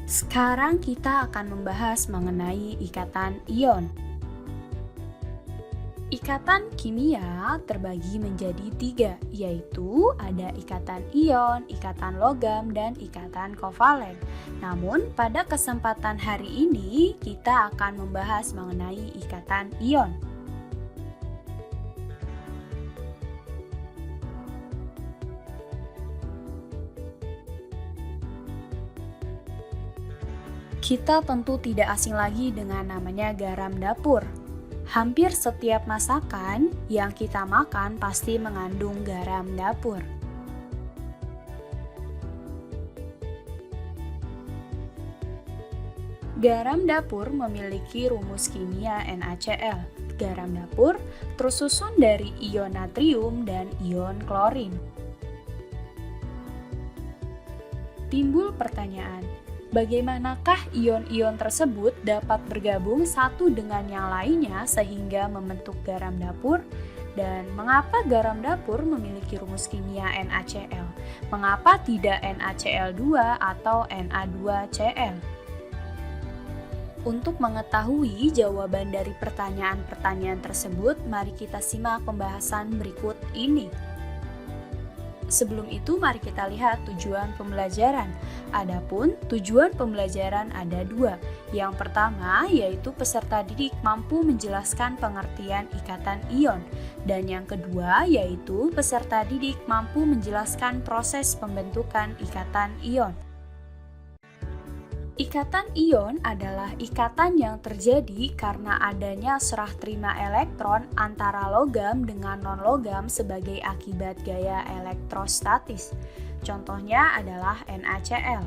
Sekarang kita akan membahas mengenai ikatan ion. Ikatan kimia terbagi menjadi tiga, yaitu ada ikatan ion, ikatan logam, dan ikatan kovalen. Namun, pada kesempatan hari ini, kita akan membahas mengenai ikatan ion. Kita tentu tidak asing lagi dengan namanya garam dapur. Hampir setiap masakan yang kita makan pasti mengandung garam dapur. Garam dapur memiliki rumus kimia NaCl. Garam dapur tersusun dari ion natrium dan ion klorin. Timbul pertanyaan, bagaimanakah ion-ion tersebut dapat bergabung satu dengan yang lainnya sehingga membentuk garam dapur? Dan mengapa garam dapur memiliki rumus kimia NaCl? Mengapa tidak NaCl2 atau Na2Cl? Untuk mengetahui jawaban dari pertanyaan-pertanyaan tersebut, mari kita simak pembahasan berikut ini. Sebelum itu, mari kita lihat tujuan pembelajaran. Adapun tujuan pembelajaran ada dua. Yang pertama, yaitu peserta didik mampu menjelaskan pengertian ikatan ion. Dan yang kedua, yaitu peserta didik mampu menjelaskan proses pembentukan ikatan ion. Ikatan ion adalah ikatan yang terjadi karena adanya serah terima elektron antara logam dengan non-logam sebagai akibat gaya elektrostatis. Contohnya adalah NaCl.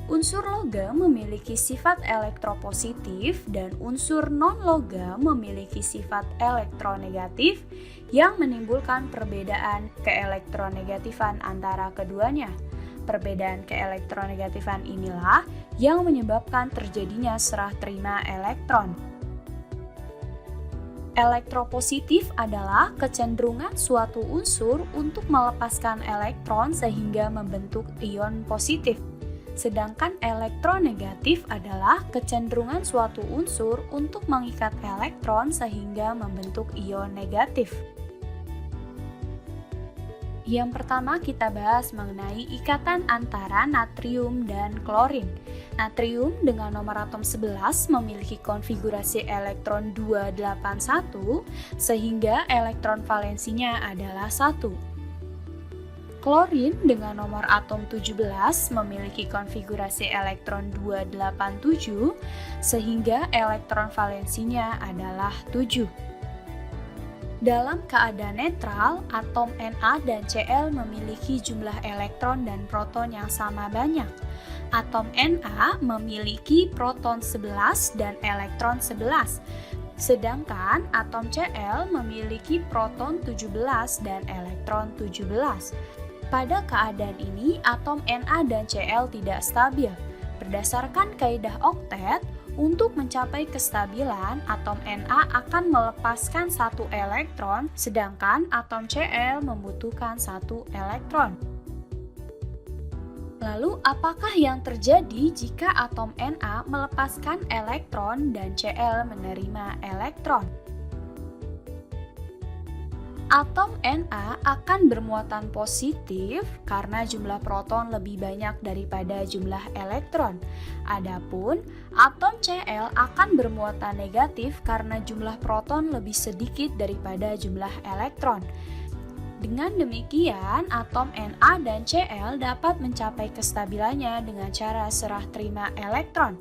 Unsur logam memiliki sifat elektropositif dan unsur non-logam memiliki sifat elektronegatif yang menimbulkan perbedaan keelektronegatifan antara keduanya. Perbedaan keelektronegatifan inilah yang menyebabkan terjadinya serah terima elektron. Elektropositif adalah kecenderungan suatu unsur untuk melepaskan elektron sehingga membentuk ion positif. Sedangkan elektronegatif adalah kecenderungan suatu unsur untuk mengikat elektron sehingga membentuk ion negatif. Yang pertama kita bahas mengenai ikatan antara natrium dan klorin. Natrium dengan nomor atom 11 memiliki konfigurasi elektron 281 sehingga elektron valensinya adalah 1. Klorin dengan nomor atom 17 memiliki konfigurasi elektron 287 sehingga elektron valensinya adalah 7. Dalam keadaan netral, atom Na dan Cl memiliki jumlah elektron dan proton yang sama banyak. Atom Na memiliki proton 11 dan elektron 11, sedangkan atom Cl memiliki proton 17 dan elektron 17. Pada keadaan ini, atom Na dan Cl tidak stabil. Berdasarkan kaidah oktet, untuk mencapai kestabilan, atom Na akan melepaskan satu elektron, sedangkan atom Cl membutuhkan satu elektron. Lalu, apakah yang terjadi jika atom Na melepaskan elektron dan Cl menerima elektron? Atom Na akan bermuatan positif karena jumlah proton lebih banyak daripada jumlah elektron. Adapun atom Cl akan bermuatan negatif karena jumlah proton lebih sedikit daripada jumlah elektron. Dengan demikian, atom Na dan Cl dapat mencapai kestabilannya dengan cara serah terima elektron.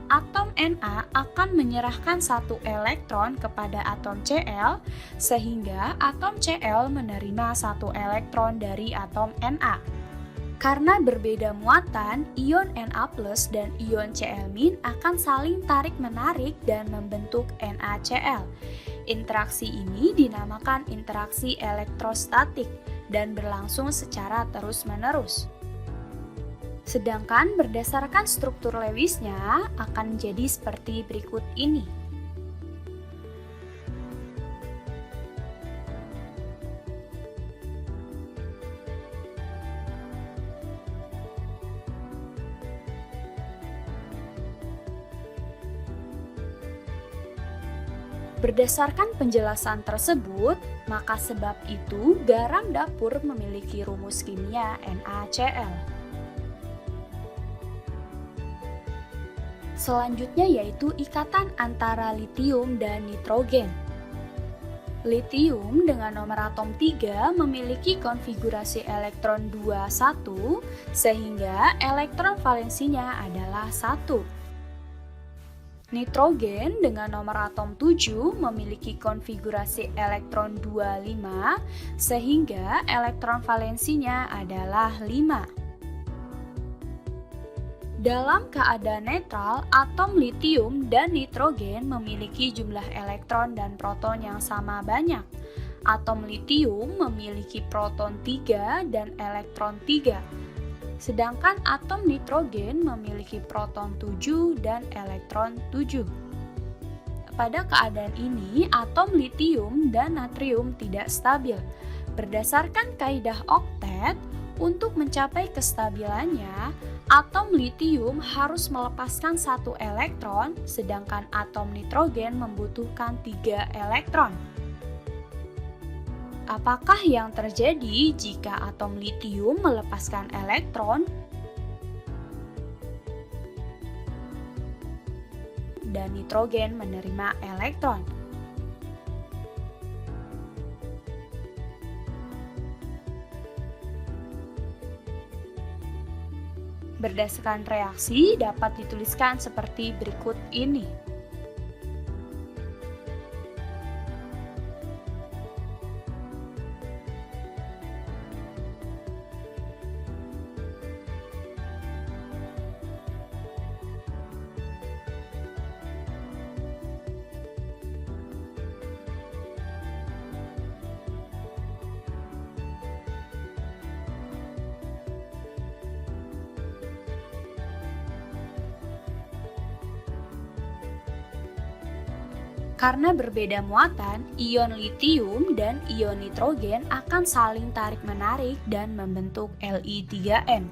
Atom Na akan menyerahkan satu elektron kepada atom Cl, sehingga atom Cl menerima satu elektron dari atom Na. Karena berbeda muatan, ion Na+ dan ion Cl- akan saling tarik-menarik dan membentuk NaCl. Interaksi ini dinamakan interaksi elektrostatik dan berlangsung secara terus-menerus. Sedangkan berdasarkan struktur Lewisnya akan menjadi seperti berikut ini. Berdasarkan penjelasan tersebut, maka sebab itu garam dapur memiliki rumus kimia NaCl. Selanjutnya yaitu ikatan antara litium dan nitrogen. Litium dengan nomor atom 3 memiliki konfigurasi elektron 21 sehingga elektron valensinya adalah 1. Nitrogen dengan nomor atom 7 memiliki konfigurasi elektron 25 sehingga elektron valensinya adalah 5. Dalam keadaan netral, atom litium dan nitrogen memiliki jumlah elektron dan proton yang sama banyak. Atom litium memiliki proton 3 dan elektron 3, sedangkan atom nitrogen memiliki proton 7 dan elektron 7. Pada keadaan ini, atom litium dan natrium tidak stabil. Berdasarkan kaidah oktet, untuk mencapai kestabilannya, atom litium harus melepaskan 1 elektron, sedangkan atom nitrogen membutuhkan 3 elektron. Apakah yang terjadi jika atom litium melepaskan elektron dan nitrogen menerima elektron? Berdasarkan reaksi dapat dituliskan seperti berikut ini. Karena berbeda muatan, ion litium dan ion nitrogen akan saling tarik-menarik dan membentuk Li3n.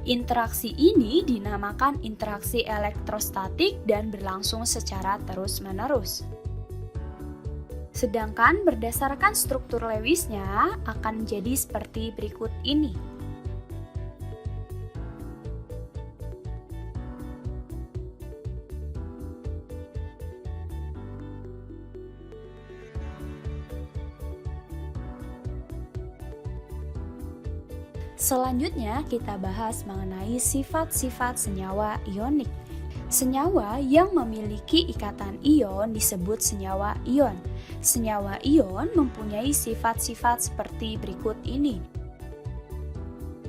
Interaksi ini dinamakan interaksi elektrostatik dan berlangsung secara terus-menerus. Sedangkan berdasarkan struktur Lewisnya akan menjadi seperti berikut ini. Selanjutnya kita bahas mengenai sifat-sifat senyawa ionik. Senyawa yang memiliki ikatan ion disebut senyawa ion. Senyawa ion mempunyai sifat-sifat seperti berikut ini.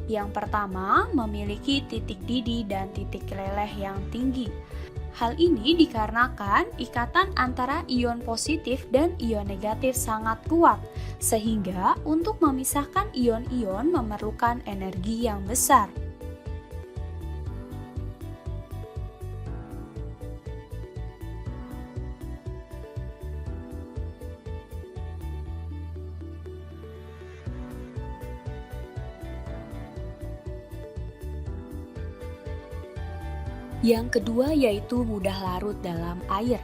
Yang pertama, memiliki titik didih dan titik leleh yang tinggi. Hal ini dikarenakan ikatan antara ion positif dan ion negatif sangat kuat, sehingga untuk memisahkan ion-ion memerlukan energi yang besar. Yang kedua yaitu mudah larut dalam air.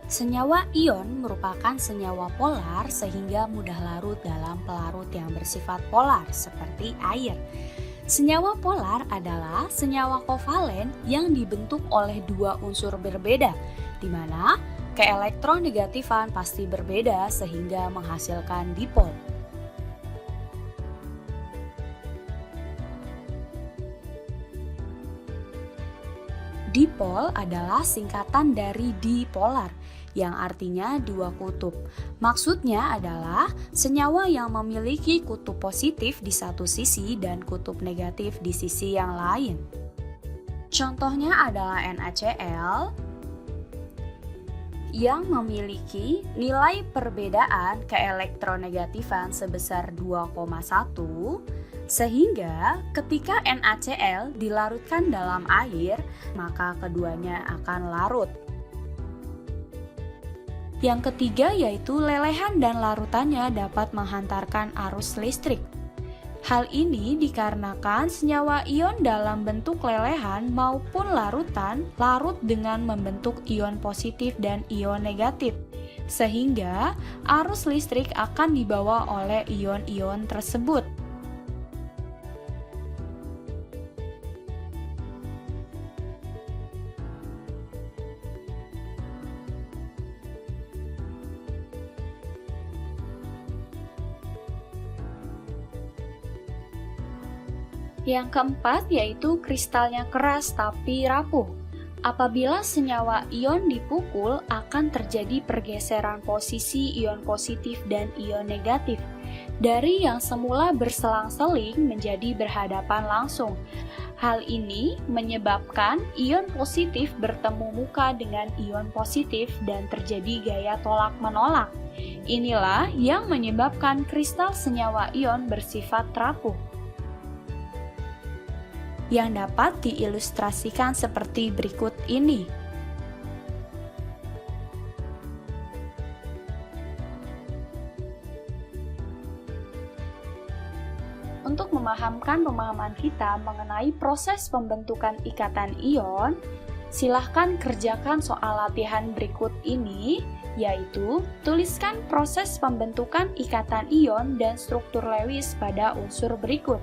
Senyawa ion merupakan senyawa polar sehingga mudah larut dalam pelarut yang bersifat polar seperti air. Senyawa polar adalah senyawa kovalen yang dibentuk oleh dua unsur berbeda, di mana keelektronnegatifan pasti berbeda sehingga menghasilkan dipol. Dipol adalah singkatan dari dipolar, yang artinya dua kutub. Maksudnya adalah senyawa yang memiliki kutub positif di satu sisi dan kutub negatif di sisi yang lain. Contohnya adalah NaCl yang memiliki nilai perbedaan keelektronnegatifan sebesar 2,1, sehingga ketika NaCl dilarutkan dalam air, maka keduanya akan larut. Yang ketiga yaitu lelehan dan larutannya dapat menghantarkan arus listrik. Hal ini dikarenakan senyawa ion dalam bentuk lelehan maupun larutan larut dengan membentuk ion positif dan ion negatif, sehingga arus listrik akan dibawa oleh ion-ion tersebut. Yang keempat yaitu kristalnya keras tapi rapuh. Apabila senyawa ion dipukul, akan terjadi pergeseran posisi ion positif dan ion negatif. Dari yang semula berselang-seling menjadi berhadapan langsung. Hal ini menyebabkan ion positif bertemu muka dengan ion positif dan terjadi gaya tolak-menolak. Inilah yang menyebabkan kristal senyawa ion bersifat rapuh, yang dapat diilustrasikan seperti berikut ini. Untuk memahamkan pemahaman kita mengenai proses pembentukan ikatan ion, silahkan kerjakan soal latihan berikut ini, yaitu tuliskan proses pembentukan ikatan ion dan struktur Lewis pada unsur berikut.